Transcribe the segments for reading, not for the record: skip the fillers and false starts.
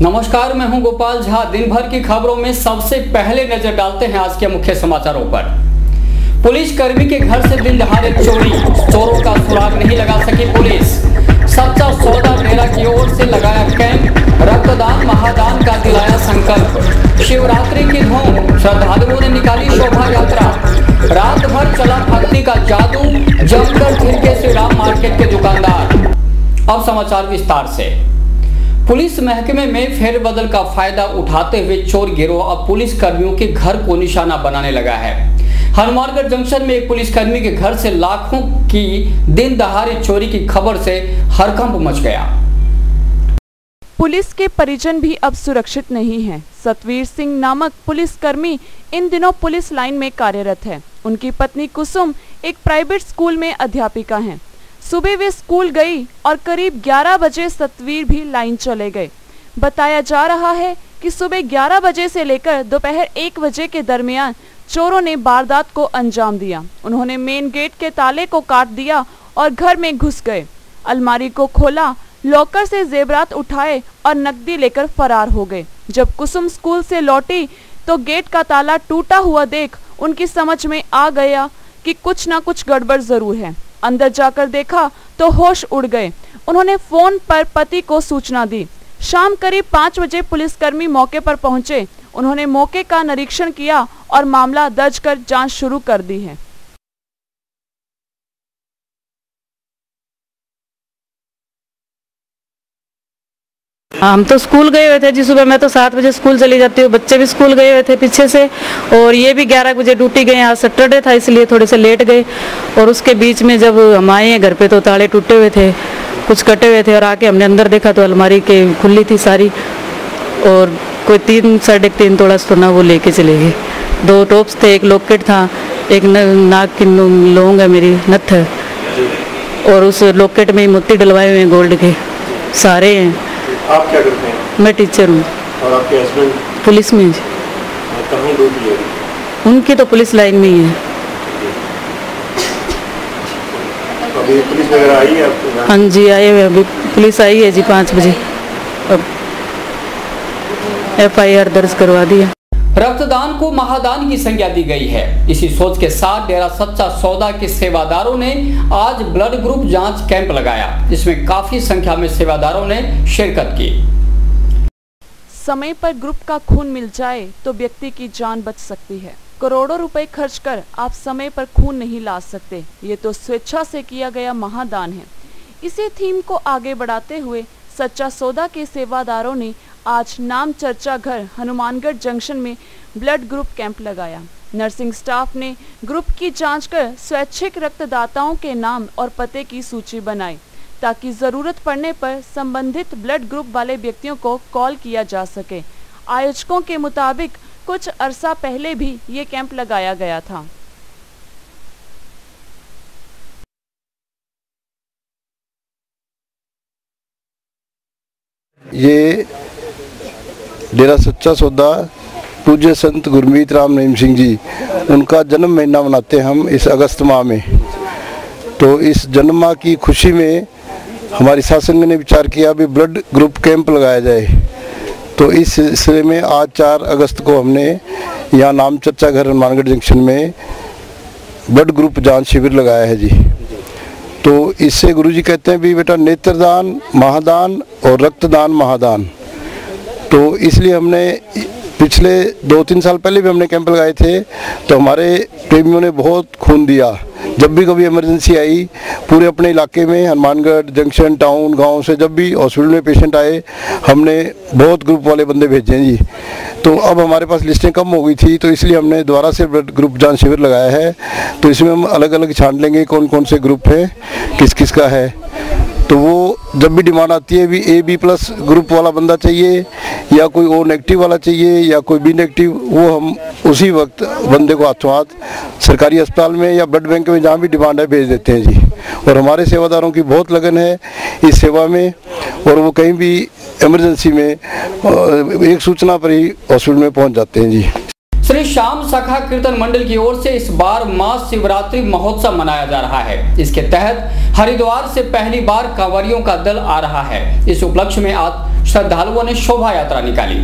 नमस्कार, मैं हूं गोपाल झा। दिन भर की खबरों में सबसे पहले नजर डालते हैं आज के मुख्य समाचारों पर। पुलिस कर्मी के घर से दिन दहाड़े चोरी, चोरों का सुराग नहीं लगा सकी पुलिस। सच्चा सौदा डेरा की ओर से लगाया कैंप, रक्तदान महादान का दिलाया संकल्प। शिवरात्रि की धूम, श्रद्धालुओं ने निकाली शोभा यात्रा। रात भर चला भक्ति का जादू, जमकर थिरके श्री राम मार्केट के दुकानदार। अब समाचार विस्तार से। पुलिस महकमे में फेरबदल का फायदा उठाते हुए चोर गिरोह अब पुलिस कर्मियों के घर को निशाना बनाने लगा है। हनुमानगढ़ जंक्शन में एक पुलिसकर्मी के घर से लाखों की दिन दहाड़े चोरी की खबर से हड़कंप मच गया। पुलिस के परिजन भी अब सुरक्षित नहीं हैं। सतवीर सिंह नामक पुलिसकर्मी इन दिनों पुलिस लाइन में कार्यरत है। उनकी पत्नी कुसुम एक प्राइवेट स्कूल में अध्यापिका हैं। सुबह वे स्कूल गई और करीब 11 बजे सतवीर भी लाइन चले गए। बताया जा रहा है कि सुबह 11 बजे से लेकर दोपहर 1 बजे के दरमियान चोरों ने वारदात को अंजाम दिया। उन्होंने मेन गेट के ताले को काट दिया और घर में घुस गए। अलमारी को खोला, लॉकर से जेवरात उठाए और नकदी लेकर फरार हो गए। जब कुसुम स्कूल से लौटी तो गेट का ताला टूटा हुआ देख उनकी समझ में आ गया कि कुछ ना कुछ गड़बड़ जरूर है। अंदर जाकर देखा तो होश उड़ गए। उन्होंने फोन पर पति को सूचना दी। शाम करीब 5 बजे पुलिसकर्मी मौके पर पहुंचे। उन्होंने मौके का निरीक्षण किया और मामला दर्ज कर जांच शुरू कर दी है। हम तो स्कूल गए हुए थे जी। सुबह मैं तो 7 बजे स्कूल चली जाती हूँ, बच्चे भी स्कूल गए हुए थे पीछे से, और ये भी 11 बजे ड्यूटी गए। आज सैटरडे था इसलिए थोड़े से लेट गए। और उसके बीच में जब हम आए हैं घर पे तो ताले टूटे हुए थे, कुछ कटे हुए थे, और आके हमने अंदर देखा तो अलमारी के खुली थी सारी, और कोई 3 साढ़े 3 तोला सोना वो लेके चले गए। 2 टॉप्स थे, एक लॉकेट था, एक नाक की लौंग है मेरी, नथ है, और उस लॉकेट में मोती डलवाए हुए हैं गोल्ड के सारे हैं। आप क्या करते हैं? मैं टीचर हूँ। और आपके हस्बैंड? पुलिस में। कहाँ ड्यूटी है? उनकी तो पुलिस लाइन में ही है। अभी पुलिस वगैरह आई है आपके? हाँ जी, आए हुए अभी पुलिस आई है जी 5 बजे। अब FIR दर्ज करवा दिया। रक्तदान को महादान की संज्ञा दी गई है। इसी सोच के साथ डेरा सच्चा सौदा के सेवादारों ने आज ब्लड ग्रुप जांच कैंप लगाया, जिसमें काफी संख्या में सेवादारों ने शिरकत की। समय पर ग्रुप का खून मिल जाए तो व्यक्ति की जान बच सकती है। करोड़ों रुपए खर्च कर आप समय पर खून नहीं ला सकते। ये तो स्वेच्छा से किया गया महादान है। इसी थीम को आगे बढ़ाते हुए सच्चा सौदा के सेवादारों ने आज नाम चर्चा घर हनुमानगढ़ जंक्शन में ब्लड ग्रुप कैंप लगाया। नर्सिंग स्टाफ ने ग्रुप की जांच कर स्वैच्छिक रक्तदाताओं के नाम और पते की सूची बनाई, ताकि जरूरत पड़ने पर संबंधित ब्लड ग्रुप वाले व्यक्तियों को कॉल किया जा सके। आयोजकों के मुताबिक कुछ अरसा पहले भी ये कैंप लगाया गया था। ये डेरा सच्चा सौदा पूज्य संत गुरमीत राम रहीम सिंह जी, उनका जन्म महीना मनाते हैं हम इस अगस्त माह में। तो इस जन्म माह की खुशी में हमारी शासन ने विचार किया भी ब्लड ग्रुप कैंप लगाया जाए। तो इस सिलसिले में आज 4 अगस्त को हमने यहाँ नाम चर्चा घर हनुमानगढ़ जंक्शन में ब्लड ग्रुप जांच शिविर लगाया है जी। तो इससे गुरुजी कहते हैं भी बेटा नेत्रदान महादान और रक्तदान महादान। तो इसलिए हमने पिछले 2-3 साल पहले भी हमने कैंप लगाए थे, तो हमारे प्रेमियों ने बहुत खून दिया। जब भी कभी इमरजेंसी आई, पूरे अपने इलाके में हनुमानगढ़ जंक्शन टाउन गांव से जब भी हॉस्पिटल में पेशेंट आए, हमने बहुत ग्रुप वाले बंदे भेजे हैं जी। तो अब हमारे पास लिस्टें कम हो गई थी, तो इसलिए हमने दोबारा से ब्लड ग्रुप जांच शिविर लगाया है। तो इसमें हम अलग अलग छान लेंगे कौन कौन से ग्रुप हैं, किस किस का है। तो वो जब भी डिमांड आती है भी AB+ ग्रुप वाला बंदा चाहिए या कोई O नेगेटिव वाला चाहिए या कोई B नेगेटिव, वो हम उसी वक्त बंदे को हाथों हाथ सरकारी अस्पताल में या ब्लड बैंक में जहाँ भी डिमांड है भेज देते हैं जी। और हमारे सेवादारों की बहुत लगन है इस सेवा में, और वो कहीं भी इमरजेंसी में एक सूचना पर ही हॉस्पिटल में पहुँच जाते हैं जी। श्री श्याम शाखा कीर्तन मंडल की ओर से इस बार महाशिवरात्रि महोत्सव मनाया जा रहा है। इसके तहत हरिद्वार से पहली बार कांवरियों का दल आ रहा है। इस उपलक्ष्य में आज श्रद्धालुओं ने शोभा यात्रा निकाली।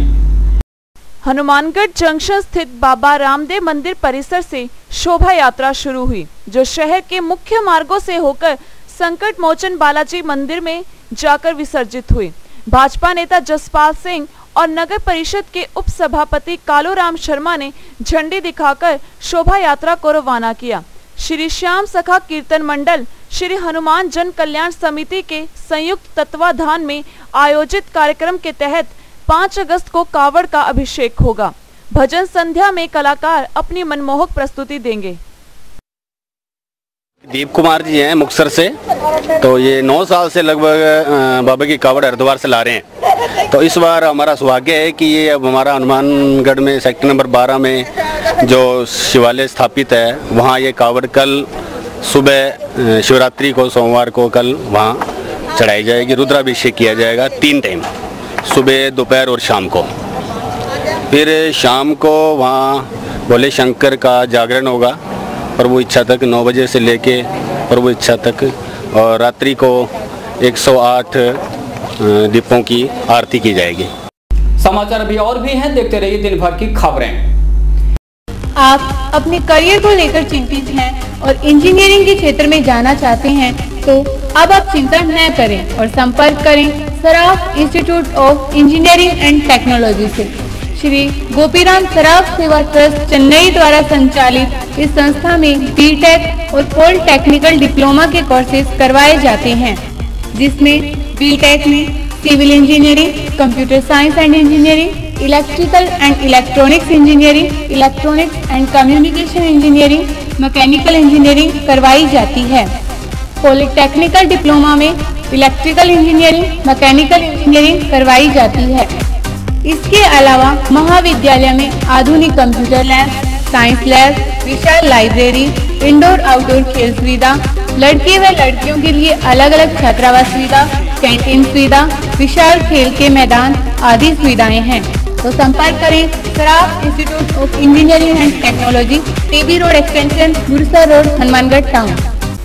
हनुमानगढ़ जंक्शन स्थित बाबा रामदेव मंदिर परिसर से शोभा यात्रा शुरू हुई, जो शहर के मुख्य मार्गों से होकर संकट मोचन बालाजी मंदिर में जाकर विसर्जित हुई। भाजपा नेता जसपाल सिंह और नगर परिषद के उप सभापति कालूराम शर्मा ने झंडी दिखाकर शोभा यात्रा को रवाना किया। श्री श्याम सखा कीर्तन मंडल, श्री हनुमान जन कल्याण समिति के संयुक्त तत्वाधान में आयोजित कार्यक्रम के तहत 5 अगस्त को कावड़ का अभिषेक होगा। भजन संध्या में कलाकार अपनी मनमोहक प्रस्तुति देंगे। दीप कुमार जी हैं मुक्तसर से, तो ये 9 साल से लगभग बाबा की कावड़ हरिद्वार से ला रहे हैं। तो इस बार हमारा सौभाग्य है कि ये अब हमारा हनुमानगढ़ में सेक्टर नंबर 12 में जो शिवालय स्थापित है, वहाँ ये कावड़ कल सुबह शिवरात्रि को सोमवार को कल वहाँ चढ़ाई जाएगी। रुद्राभिषेक किया जाएगा 3 टाइम, सुबह दोपहर और शाम को। फिर शाम को वहाँ भोले शंकर का जागरण होगा प्रभु इच्छा तक 9 बजे से लेके प्रभु इच्छा तक, और रात्रि को 108 दीपों की आरती की जाएगी। समाचार अभी और भी हैं, देखते रहिए दिन भर की खबरें। आप अपने करियर को लेकर चिंतित हैं और इंजीनियरिंग के क्षेत्र में जाना चाहते हैं, तो अब आप चिंता न करें और संपर्क करें Saraf institute of engineering and technology से। श्री गोपीराम सराफ सेवा ट्रस्ट चेन्नई द्वारा संचालित इस संस्था में बीटेक और पॉलिटेक्निकल डिप्लोमा के कोर्सेज करवाए जाते हैं, जिसमें बीटेक में civil engineering, computer science and engineering, electrical and electronics engineering, electronics and communication engineering, mechanical engineering करवाई जाती है। पॉलिटेक्निकल डिप्लोमा में इलेक्ट्रिकल इंजीनियरिंग, मैकेनिकल इंजीनियरिंग करवाई जाती है। इसके अलावा महाविद्यालय में आधुनिक कंप्यूटर लैब, साइंस लैब, विशाल लाइब्रेरी, इंडोर आउटडोर खेल सुविधा, लड़के व लड़कियों के लिए अलग अलग छात्रावास सुविधा, कैंटीन सुविधा, विशाल खेल के मैदान आदि सुविधाएं हैं। तो संपर्क करें Saraf institute of engineering and technology, TB road extension, Gursar road, Hanumangarh town.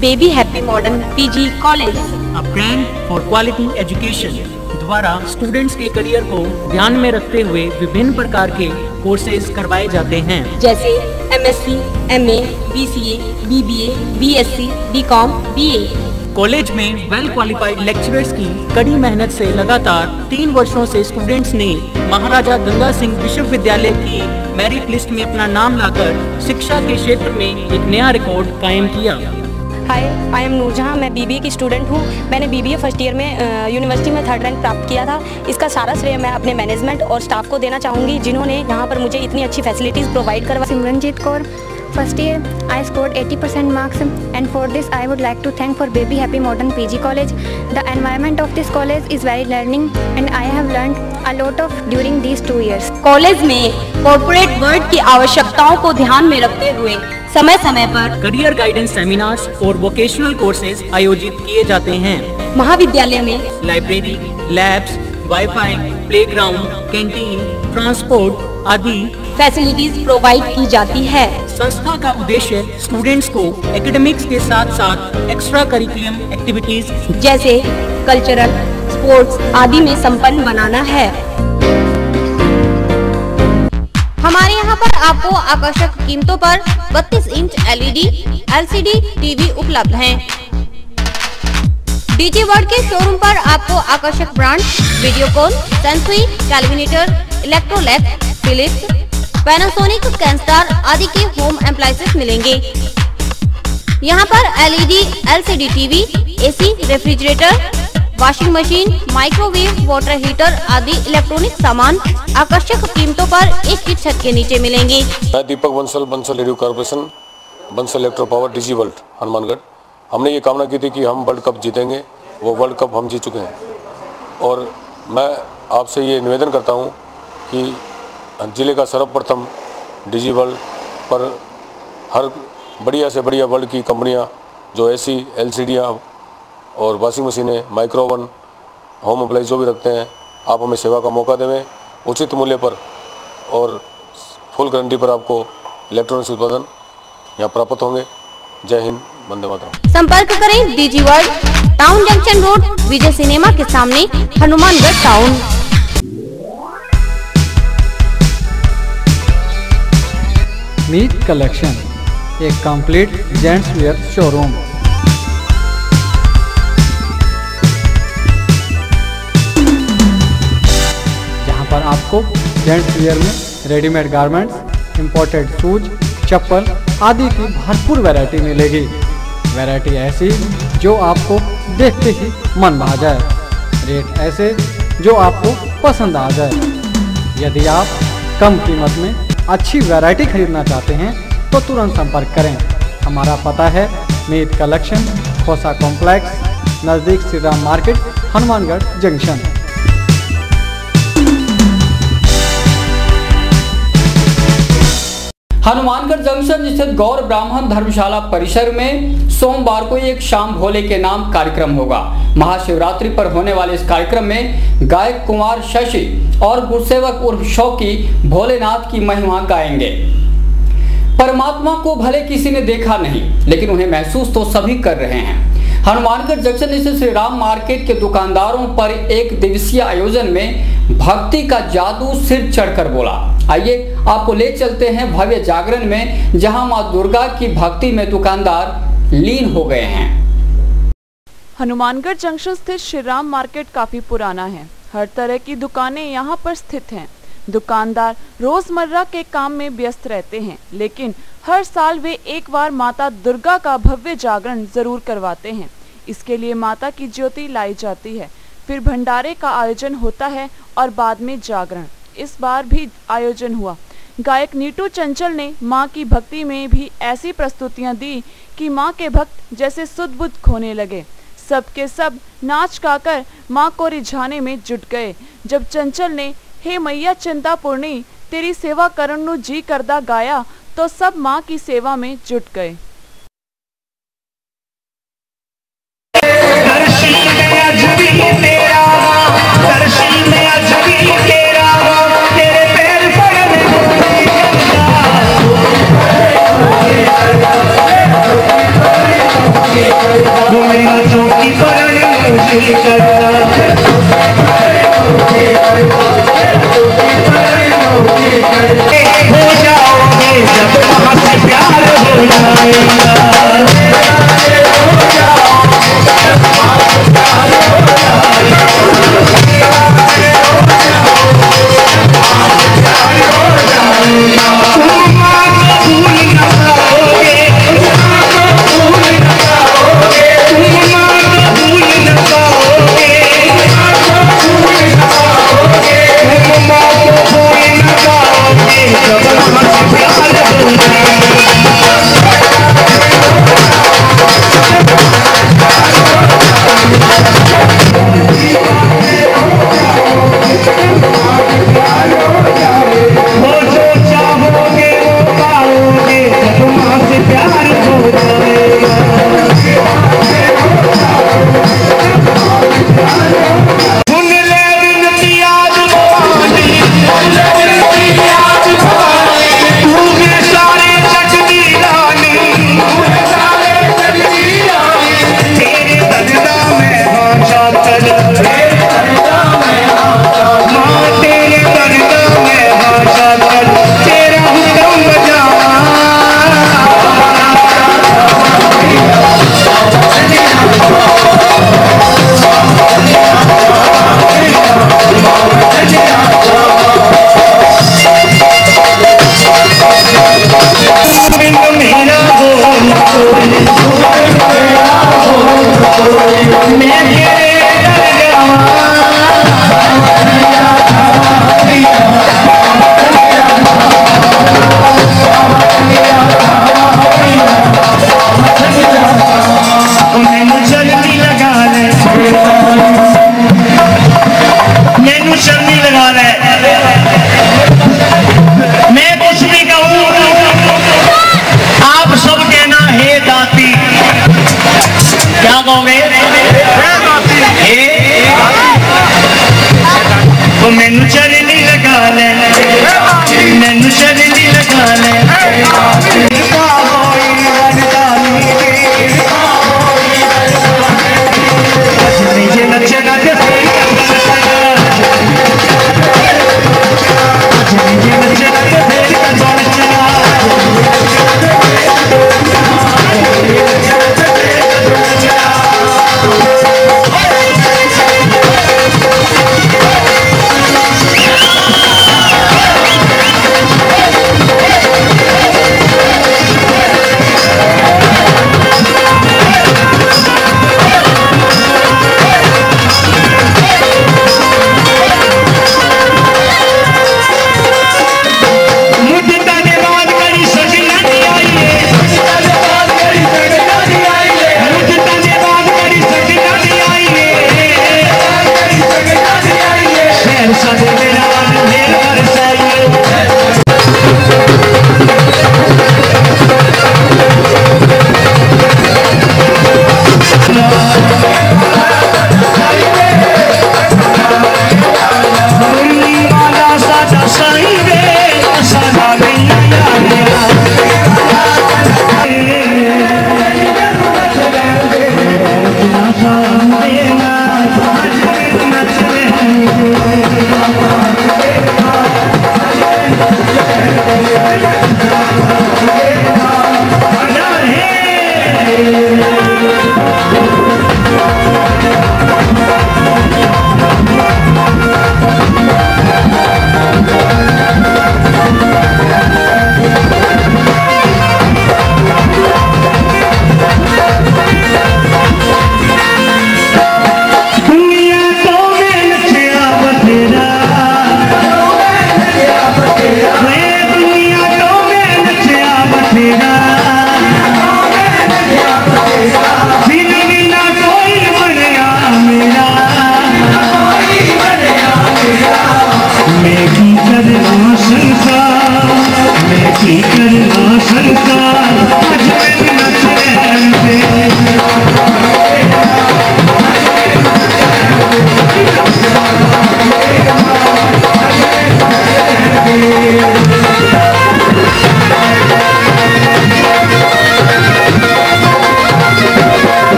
Baby happy modern PG college, a brand for quality education द्वारा स्टूडेंट्स के करियर को ध्यान में रखते हुए विभिन्न प्रकार के कोर्सेज करवाए जाते हैं, जैसे MSc, MA, BCA, BBA, BSc, BCom, BA. College में वेल क्वालिफाइड लेक्चरर्स की कड़ी मेहनत से लगातार 3 वर्षों से स्टूडेंट्स ने महाराजा गंगा सिंह विश्वविद्यालय की मेरिट लिस्ट में अपना नाम लाकर शिक्षा के क्षेत्र में एक नया रिकॉर्ड कायम किया। हाय, आई एम नूरजहां, मैं बीबीए की स्टूडेंट हूं। मैंने बीबीए फर्स्ट ईयर में यूनिवर्सिटी में 3rd रैंक प्राप्त किया था। इसका सारा श्रेय मैं अपने मैनेजमेंट और स्टाफ को देना चाहूँगी, जिन्होंने यहाँ पर मुझे इतनी अच्छी फैसिलिटीज़ प्रोवाइड करवा। Simranjeet Kaur, first year I scored 80% marks, and for this I would like to thank for Baby Happy Modern PG College. The environment of this college is very learning and I have learned a lot of during these 2 years. College में corporate world की आवश्यकताओं को ध्यान में रखते हुए समय समय पर करियर गाइडेंस सेमिनार्स और वोकेशनल कोर्सेज आयोजित किए जाते हैं। महाविद्यालय में library, labs, wifi, playground, canteen, transport आदि फैसिलिटीज प्रोवाइड की जाती है। संस्था का उद्देश्य स्टूडेंट्स को एकेडमिक्स के साथ साथ एक्स्ट्रा करिकुलम एक्टिविटीज जैसे कल्चरल, स्पोर्ट्स आदि में संपन्न बनाना है। हमारे यहाँ पर आपको आकर्षक कीमतों पर 32 इंच LED, LCD टीवी उपलब्ध हैं। डीजी वर्ल्ड के शोरूम पर आपको आकर्षक brand Videocon, Sansui, Kelvinator, Electrolux, Philips, Panasonic, Kenstar आदि के होम एप्लायंसेस मिलेंगे। यहाँ पर LED, LCD TV, AC, refrigerator, washing machine, microwave, water heater आदि इलेक्ट्रॉनिक सामान आकर्षक कीमतों पर एक ही छत के नीचे मिलेंगे। मैं Deepak Bansal radio corporation, Bansal electro power, DG world Hanumangarh. हमने ये कामना की थी कि हम वर्ल्ड कप जीतेंगे, वो वर्ल्ड कप हम जीत चुके हैं। और मैं आपसे ये निवेदन करता हूँ कि ज़िले का सर्वप्रथम डीजी वर्ल्ड पर हर बढ़िया से बढ़िया वर्ल्ड की कंपनियाँ जो AC, LCD और वॉशिंग मशीनें, माइक्रोवन, होम अप्लाइंस जो भी रखते हैं, आप हमें सेवा का मौका देवें उचित मूल्य पर और फुल गारंटी पर आपको इलेक्ट्रॉनिक्स उत्पादन यहाँ प्राप्त होंगे। जय हिंद, वंदे मातरम। संपर्क करें DG world, town junction road, Vijay cinema के सामने, हनुमानगढ़ टाउन। मीत कलेक्शन, एक कंप्लीट जेंट्स वेयर शोरूम। जहां पर आपको जेंट्स वेयर में readymade garments, imported shoes, chappal आदि की भरपूर वैरायटी मिलेगी। वैरायटी ऐसी जो आपको देखते ही मन भा जाए, रेट ऐसे जो आपको पसंद आ जाए। यदि आप कम कीमत में अच्छी वैरायटी खरीदना चाहते हैं तो तुरंत संपर्क करें। हमारा पता है मीत कलेक्शन, खोसा कॉम्प्लेक्स, नज़दीक Shri Ram market, Hanumangarh junction. Hanumangarh junction स्थित गौर ब्राह्मण धर्मशाला परिसर में सोमवार को एक शाम भोले के नाम कार्यक्रम होगा। महाशिवरात्रि पर होने वाले इस कार्यक्रम में गायक कुमार शशि और गुरुसेवक उर्फ शौकी भोलेनाथ की महिमा गाएंगे। परमात्मा को भले किसी ने देखा नहीं, लेकिन उन्हें महसूस तो सभी कर रहे हैं। हनुमानगढ़ जंक्शन स्थित श्री राम मार्केट के दुकानदारों पर एक दिवसीय आयोजन में भक्ति का जादू सिर चढ़कर बोला। आइए आपको ले चलते हैं भव्य जागरण में, जहां मां दुर्गा की भक्ति में दुकानदार लीन हो गए हैं। हनुमानगढ़ जंक्शन स्थित श्री राम मार्केट काफी पुराना है। हर तरह की दुकानें यहाँ पर स्थित हैं। दुकानदार रोजमर्रा के काम में व्यस्त रहते हैं, लेकिन हर साल वे एक बार माता दुर्गा का भव्य जागरण जरूर करवाते हैं। इसके लिए माता की ज्योति लाई जाती है, फिर भंडारे का आयोजन होता है और बाद में जागरण। इस बार भी आयोजन हुआ। गायक नीटू चंचल ने मां की भक्ति में भी ऐसी प्रस्तुतियां दी कि मां के भक्त जैसे सुध बुध खोने लगे। सबके सब नाच गाकर मां को रिझाने में जुट गए। जब चंचल ने हे मैया चिंतापूर्णी तेरी सेवा करन नु जी करदा गाया तो सब मां की सेवा में जुट गए।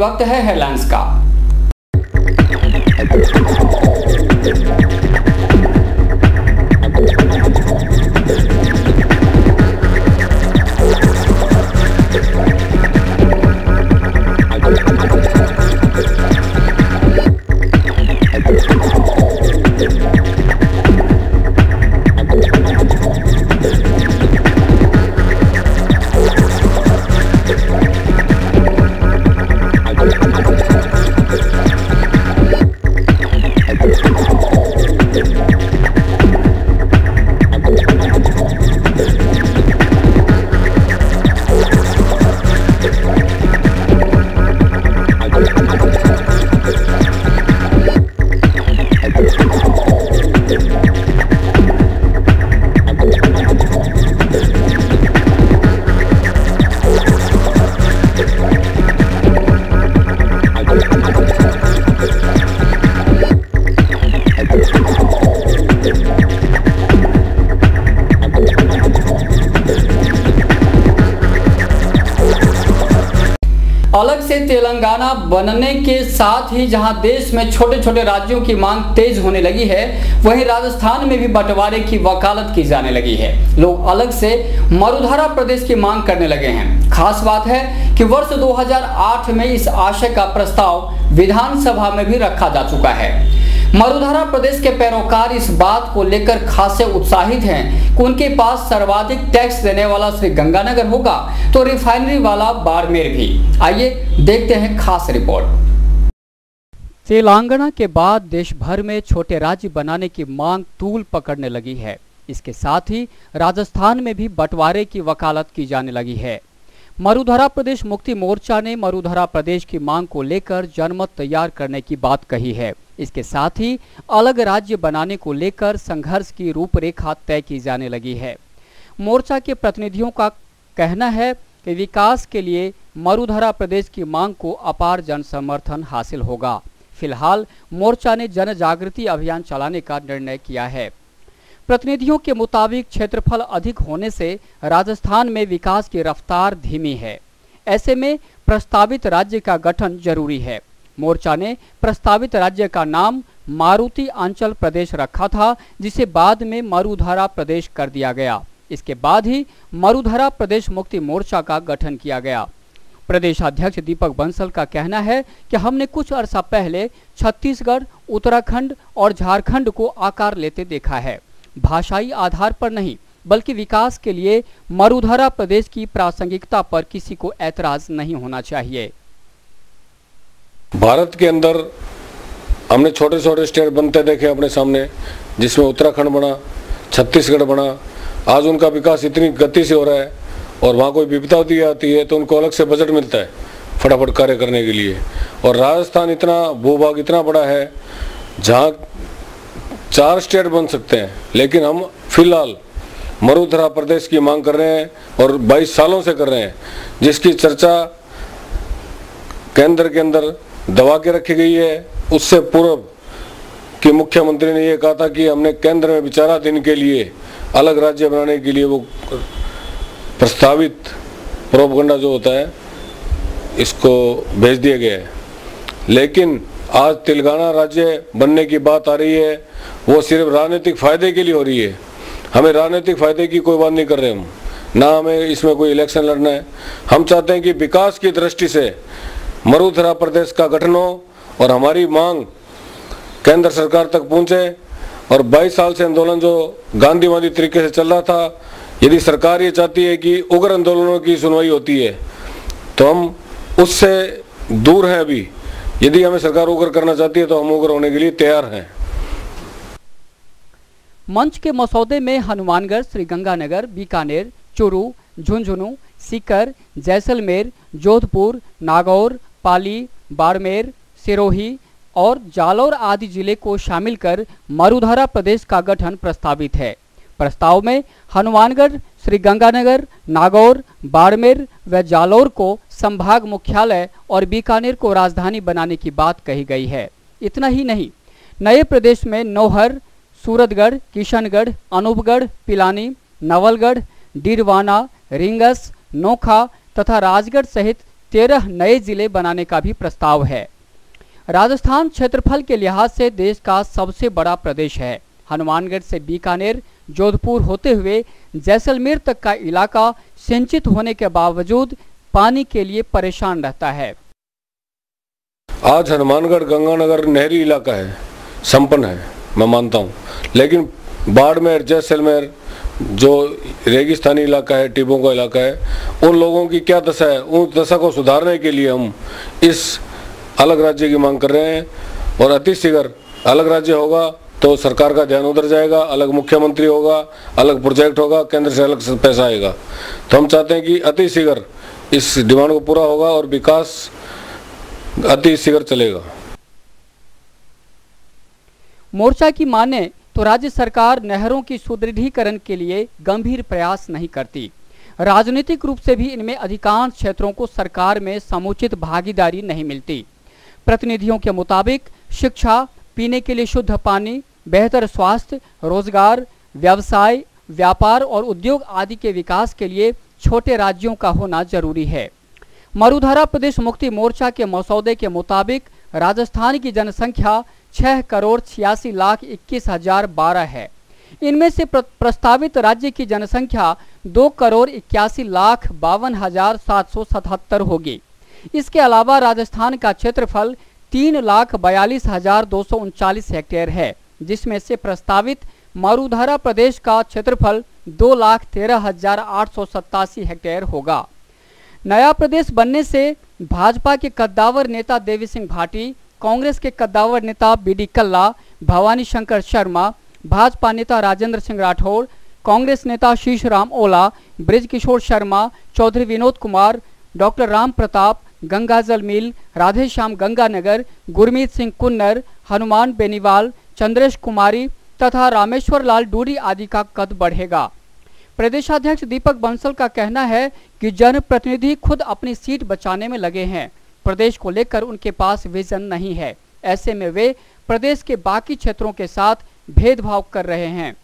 वक्त है हेडलाइंस का। अलग से तेलंगाना बनने के साथ ही जहां देश में छोटे छोटे राज्यों की मांग तेज होने लगी है, वहीं राजस्थान में भी बंटवारे की वकालत की जाने लगी है। लोग अलग से मरुधरा प्रदेश की मांग करने लगे हैं। खास बात है कि वर्ष 2008 में इस आशय का प्रस्ताव विधानसभा में भी रखा जा चुका है। मरुधरा प्रदेश के पैरोकार इस बात को लेकर खासे उत्साहित हैं कि उनके पास सर्वाधिक टैक्स देने वाला श्री गंगानगर होगा तो रिफाइनरी वाला बाड़मेर भी। आइए देखते हैं खास रिपोर्ट। तेलंगाना के बाद देश भर में छोटे राज्य बनाने की मांग तूल पकड़ने लगी है। इसके साथ ही राजस्थान में भी बंटवारे की वकालत की जाने लगी है। मरुधरा प्रदेश मुक्ति मोर्चा ने मरुधरा प्रदेश की मांग को लेकर जनमत तैयार करने की बात कही है। इसके साथ ही अलग राज्य बनाने को लेकर संघर्ष की रूपरेखा तय की जाने लगी है। मोर्चा के प्रतिनिधियों का कहना है कि विकास के लिए मरुधरा प्रदेश की मांग को अपार जन समर्थन हासिल होगा। फिलहाल मोर्चा ने जन जागृति अभियान चलाने का निर्णय किया है। प्रतिनिधियों के मुताबिक क्षेत्रफल अधिक होने से राजस्थान में विकास की रफ्तार धीमी है। ऐसे में प्रस्तावित राज्य का गठन जरूरी है। मोर्चा ने प्रस्तावित राज्य का नाम मारुति अंचल प्रदेश रखा था, जिसे बाद में मरुधरा प्रदेश कर दिया गया। इसके बाद ही मरुधरा प्रदेश मुक्ति मोर्चा का गठन किया गया। प्रदेश अध्यक्ष दीपक बंसल का कहना है कि हमने कुछ अरसा पहले छत्तीसगढ़, उत्तराखंड और झारखंड को आकार लेते देखा है। भाषाई आधार पर नहीं बल्कि विकास के लिए मरुधरा प्रदेश की प्रासंगिकता पर किसी को ऐतराज नहीं होना चाहिए। भारत के अंदर हमने छोटे छोटे स्टेट बनते देखे अपने सामने, जिसमें उत्तराखंड बना, छत्तीसगढ़ बना। आज उनका विकास इतनी गति से हो रहा है और वहाँ कोई विपत्ति आती है तो उनको अलग से बजट मिलता है फटाफट कार्य करने के लिए। और राजस्थान इतना भूभाग इतना बड़ा है जहाँ 4 स्टेट बन सकते हैं, लेकिन हम फिलहाल मरुधरा प्रदेश की मांग कर रहे हैं और 22 सालों से कर रहे हैं, जिसकी चर्चा केंद्र के अंदर दबा के रखी गई है। उससे पूर्व कि मुख्यमंत्री ने यह कहा था कि हमने केंद्र में विचाराधीन के लिए अलग राज्य बनाने के लिए वो प्रस्तावित प्रोपगंडा जो होता है इसको भेज दिया गया है। लेकिन आज तेलंगाना राज्य बनने की बात आ रही है, वो सिर्फ राजनीतिक फायदे के लिए हो रही है। हमें राजनीतिक फायदे की कोई बात नहीं कर रहे हम, ना हमें इसमें कोई इलेक्शन लड़ना है। हम चाहते हैं कि विकास की दृष्टि से मरुधरा प्रदेश का गठन हो और हमारी मांग केंद्र सरकार तक पहुंचे। और 22 साल से आंदोलन जो गांधीवादी तरीके से चल रहा था, यदि सरकार ये चाहती है कि उग्र आंदोलनों की सुनवाई होती है तो हम उससे दूर हैं। अभी यदि हमें सरकार उग्र करना चाहती है तो हम उग्र होने के लिए तैयार हैं। मंच के मसौदे में हनुमानगढ़, श्रीगंगानगर, बीकानेर, चूरू, झुंझुनू, सीकर, जैसलमेर, जोधपुर, नागौर, पाली, बाड़मेर, सिरोही और जालौर आदि जिले को शामिल कर मरुधरा प्रदेश का गठन प्रस्तावित है। प्रस्ताव में हनुमानगढ़, श्रीगंगानगर, नागौर, बाड़मेर व जालौर को संभाग मुख्यालय और बीकानेर को राजधानी बनाने की बात कही गई है। इतना ही नहीं, नए प्रदेश में नौहर, सूरतगढ़, किशनगढ़, अनूपगढ़, पिलानी, नवलगढ़, डीरवाना, रिंगस, नोखा तथा राजगढ़ सहित 13 नए जिले बनाने का भी प्रस्ताव है। राजस्थान क्षेत्रफल के लिहाज से देश का सबसे बड़ा प्रदेश है। हनुमानगढ़ से बीकानेर, जोधपुर होते हुए जैसलमेर तक का इलाका सिंचित होने के बावजूद पानी के लिए परेशान रहता है। आज हनुमानगढ़ गंगानगर नहरी इलाका है, संपन्न है, मैं मानता हूँ, लेकिन बाड़मेर, जैसलमेर जो रेगिस्तानी इलाका है, टिब्बों का इलाका है, उन लोगों की क्या दशा है, उन दशा को सुधारने के लिए हम इस अलग राज्य की मांग कर रहे हैं। और अति शीघ्र अलग राज्य होगा तो सरकार का ध्यान उधर जाएगा, अलग मुख्यमंत्री होगा, अलग प्रोजेक्ट होगा, केंद्र से अलग पैसा आएगा। तो हम चाहते हैं कि अति शीघ्र इस डिमांड को पूरा होगा और विकास अति शीघ्र चलेगा। मोर्चा की माने तो राज्य सरकार नहरों की सुदृढ़ीकरण के लिए गंभीर प्रयास नहीं करती। राजनीतिक रूप से भी इनमें अधिकांश क्षेत्रों को सरकार में समुचित भागीदारी नहीं मिलती। प्रतिनिधियों के मुताबिक शिक्षा, पीने के लिए शुद्ध पानी, बेहतर स्वास्थ्य, रोजगार, व्यवसाय, व्यापार और उद्योग आदि के विकास के लिए छोटे राज्यों का होना जरूरी है। मरुधरा प्रदेश मुक्ति मोर्चा के मसौदे के मुताबिक राजस्थान की जनसंख्या 6,86,21,012 है। इनमें से प्रस्तावित राज्य की जनसंख्या 2,81,52,777 होगी। इसके अलावा राजस्थान का क्षेत्रफल 3,42,239 हेक्टेयर है, जिसमें से प्रस्तावित मरुधरा प्रदेश का क्षेत्रफल 2,13,887 हेक्टेयर होगा। नया प्रदेश बनने से भाजपा के कद्दावर नेता देवी सिंह भाटी, कांग्रेस के कद्दावर नेता बीडी कल्ला, भवानी शंकर शर्मा, भाजपा नेता राजेंद्र सिंह राठौर, कांग्रेस नेता शीशराम ओला, ब्रिजकिशोर शर्मा, चौधरी विनोद कुमार, डॉक्टर राम प्रताप, गंगाजल मिल, राधेश्याम गंगानगर, गुरमीत सिंह कुन्नर, हनुमान बेनीवाल, चंद्रेश कुमारी तथा रामेश्वर लाल डूरी आदि का कद बढ़ेगा। प्रदेशाध्यक्ष दीपक बंसल का कहना है कि जनप्रतिनिधि खुद अपनी सीट बचाने में लगे हैं। प्रदेश को लेकर उनके पास विजन नहीं है। ऐसे में वे प्रदेश के बाकी क्षेत्रों के साथ भेदभाव कर रहे हैं।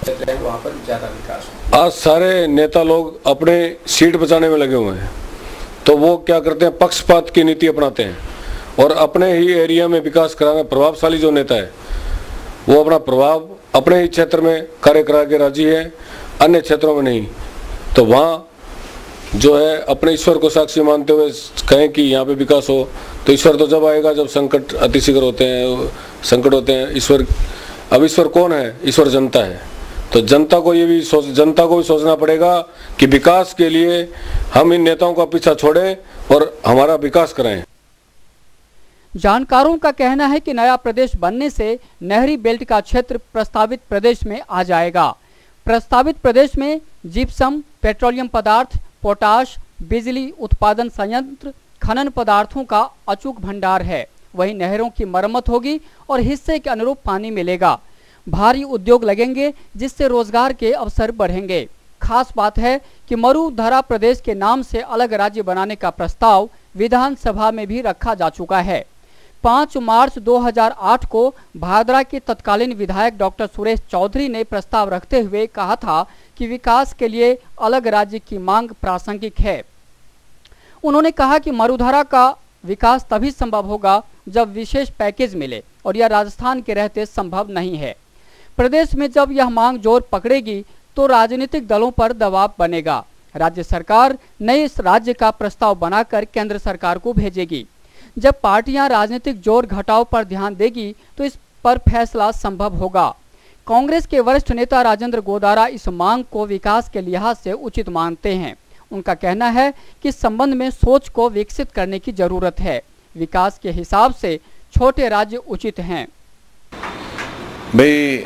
वहाँ पर ज्यादा विकास, आज सारे नेता लोग अपने सीट बचाने में लगे हुए हैं, तो वो क्या करते हैं, पक्षपात की नीति अपनाते हैं और अपने ही एरिया में विकास कराने, प्रभावशाली जो नेता है वो अपना प्रभाव अपने ही क्षेत्र में कार्य करा के राजी है, अन्य क्षेत्रों में नहीं। तो वहाँ जो है अपने ईश्वर को साक्षी मानते हुए कहें कि यहाँ पे विकास हो, तो ईश्वर तो जब आएगा जब संकट अतिशीघ्र होते हैं, संकट होते हैं। ईश्वर, अब ईश्वर कौन है? ईश्वर जनता है। तो जनता को भी सोचना पड़ेगा कि विकास के लिए हम इन नेताओं का पीछा छोड़ें और हमारा विकास कराएं। जानकारों का कहना है कि नया प्रदेश बनने से नहरी बेल्ट का क्षेत्र प्रस्तावित प्रदेश में आ जाएगा। प्रस्तावित प्रदेश में जिप्सम, पेट्रोलियम पदार्थ, पोटाश, बिजली उत्पादन संयंत्र, खनन पदार्थों का अचूक भंडार है। वहीं नहरों की मरम्मत होगी और हिस्से के अनुरूप पानी मिलेगा। भारी उद्योग लगेंगे जिससे रोजगार के अवसर बढ़ेंगे। खास बात है कि मरुधरा प्रदेश के नाम से अलग राज्य बनाने का प्रस्ताव विधानसभा में भी रखा जा चुका है। 5 मार्च 2008 को भादरा के तत्कालीन विधायक डॉक्टर सुरेश चौधरी ने प्रस्ताव रखते हुए कहा था कि विकास के लिए अलग राज्य की मांग प्रासंगिक है। उन्होंने कहा कि मरुधरा का विकास तभी संभव होगा जब विशेष पैकेज मिले और यह राजस्थान के रहते संभव नहीं है। प्रदेश में जब यह मांग जोर पकड़ेगी तो राजनीतिक दलों पर दबाव बनेगा। राज्य सरकार नए इस राज्य का प्रस्ताव बनाकर केंद्र सरकार को भेजेगी। जब पार्टियां राजनीतिक जोर घटाव पर ध्यान देगी तो इस पर फैसला संभव होगा। कांग्रेस के वरिष्ठ नेता राजेंद्र गोदारा इस मांग को विकास के लिहाज से उचित मानते हैं। उनका कहना है कि इस संबंध में सोच को विकसित करने की जरूरत है। विकास के हिसाब से छोटे राज्य उचित हैं। भाई,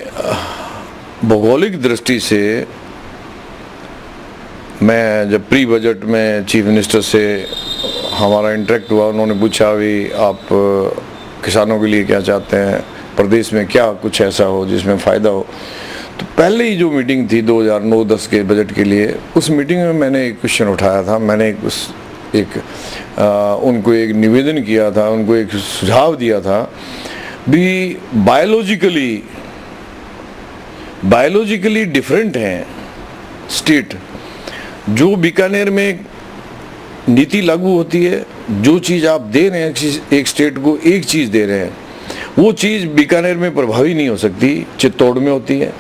भौगोलिक दृष्टि से मैं जब प्री बजट में चीफ मिनिस्टर से हमारा इंटरेक्ट हुआ, उन्होंने पूछा भी आप किसानों के लिए क्या चाहते हैं, प्रदेश में क्या कुछ ऐसा हो जिसमें फ़ायदा हो। तो पहले ही जो मीटिंग थी 2009-10 के बजट के लिए, उस मीटिंग में मैंने एक क्वेश्चन उठाया था। मैंने उनको एक निवेदन किया था, उनको एक सुझाव दिया था भी बायोलॉजिकली डिफरेंट हैं स्टेट। जो बीकानेर में नीति लागू होती है, जो चीज़ आप दे रहे हैं एक स्टेट को, एक चीज़ दे रहे हैं, वो चीज़ बीकानेर में प्रभावी नहीं हो सकती, चित्तौड़ में होती है।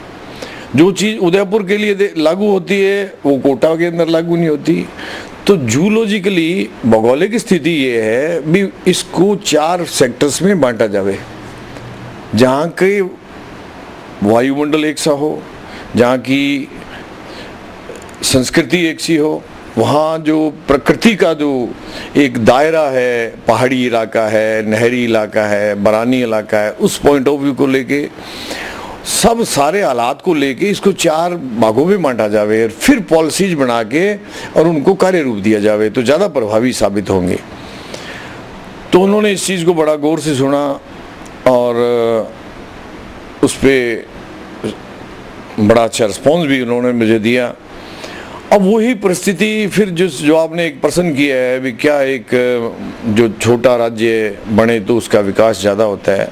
जो चीज़ उदयपुर के लिए लागू होती है वो कोटा के अंदर लागू नहीं होती। तो जूलॉजिकली भौगोलिक स्थिति ये है भी इसको 4 सेक्टर्स में बांटा जावे, जहाँ के वायुमंडल एक सा हो, जहाँ की संस्कृति एक सी हो, वहाँ जो प्रकृति का जो एक दायरा है, पहाड़ी इलाका है, नहरी इलाका है, बरानी इलाका है, उस पॉइंट ऑफ व्यू को लेके सब सारे हालात को लेके इसको 4 भागों में बांटा जावे और फिर पॉलिसीज बना के और उनको कार्य रूप दिया जावे तो ज़्यादा प्रभावी साबित होंगे। तो उन्होंने इस चीज़ को बड़ा गौर से सुना और उस पर बड़ा अच्छा रिस्पॉन्स भी उन्होंने मुझे दिया। अब वही परिस्थिति फिर जो आपने एक प्रश्न किया है भी क्या एक जो छोटा राज्य बने तो उसका विकास ज़्यादा होता है,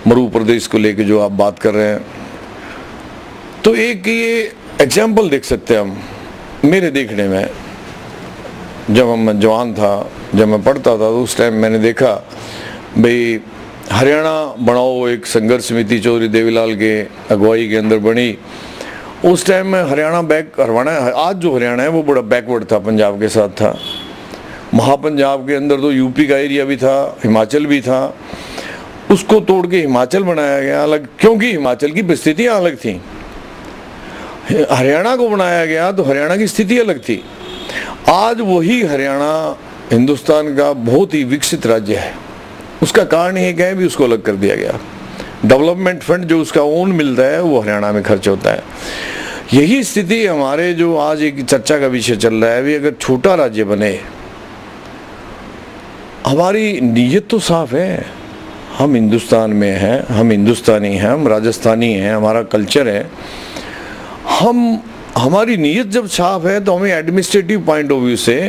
मरु प्रदेश को लेके जो आप बात कर रहे हैं, तो एक ये एग्जाम्पल देख सकते हैं हम। मेरे देखने में जब मैं जवान था, जब मैं पढ़ता था तो उस टाइम मैंने देखा भाई हरियाणा बनाओ एक संघर्ष समिति चौधरी देवीलाल के अगुवाई के अंदर बनी। उस टाइम में हरियाणा आज जो हरियाणा है वो बड़ा बैकवर्ड था, पंजाब के साथ था। महापंजाब के अंदर तो यूपी का एरिया भी था, हिमाचल भी था, उसको तोड़ के हिमाचल बनाया गया अलग, क्योंकि हिमाचल की परिस्थितियाँ अलग थी। हरियाणा को बनाया गया तो हरियाणा की स्थिति अलग थी। आज वही हरियाणा हिंदुस्तान का बहुत ही विकसित राज्य है। उसका कारण ये क्या है भी उसको अलग कर दिया गया। डेवलपमेंट फंड जो उसका ओन मिलता है वो हरियाणा में खर्च होता है। यही स्थिति हमारे जो आज एक चर्चा का विषय चल रहा है भी, अगर छोटा राज्य बने, हमारी नीयत तो साफ है, हम हिंदुस्तान में हैं, हम हिंदुस्तानी हैं, हम राजस्थानी हैं, हमारा कल्चर है, हमारी नीयत जब साफ है तो हमें एडमिनिस्ट्रेटिव पॉइंट ऑफ व्यू से,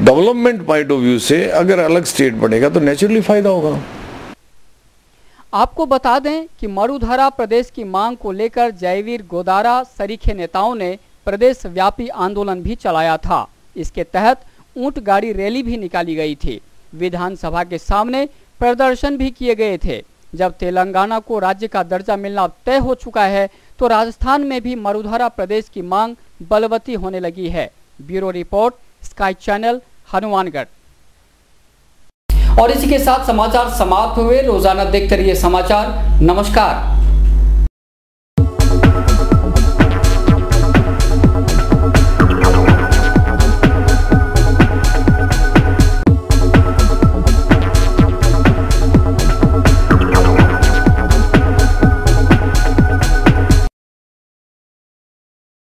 डेवलपमेंट पॉइंट ऑफ व्यू से अगर अलग स्टेट बनेगा तो नेचुरली फायदा होगा। आपको बता दें कि मरुधरा प्रदेश की मांग को लेकर जयवीर गोदारा सरीखे नेताओं ने प्रदेश व्यापी आंदोलन भी चलाया था। इसके तहत ऊंट गाड़ी रैली भी निकाली गई थी। विधानसभा के सामने प्रदर्शन भी किए गए थे। जब तेलंगाना को राज्य का दर्जा मिलना तय हो चुका है तो राजस्थान में भी मरुधरा प्रदेश की मांग बलवती होने लगी है। Bureau report, sky channel, Hanumangarh. और इसी के साथ समाचार समाप्त हुए। रोजाना देखते रहिए समाचार। नमस्कार।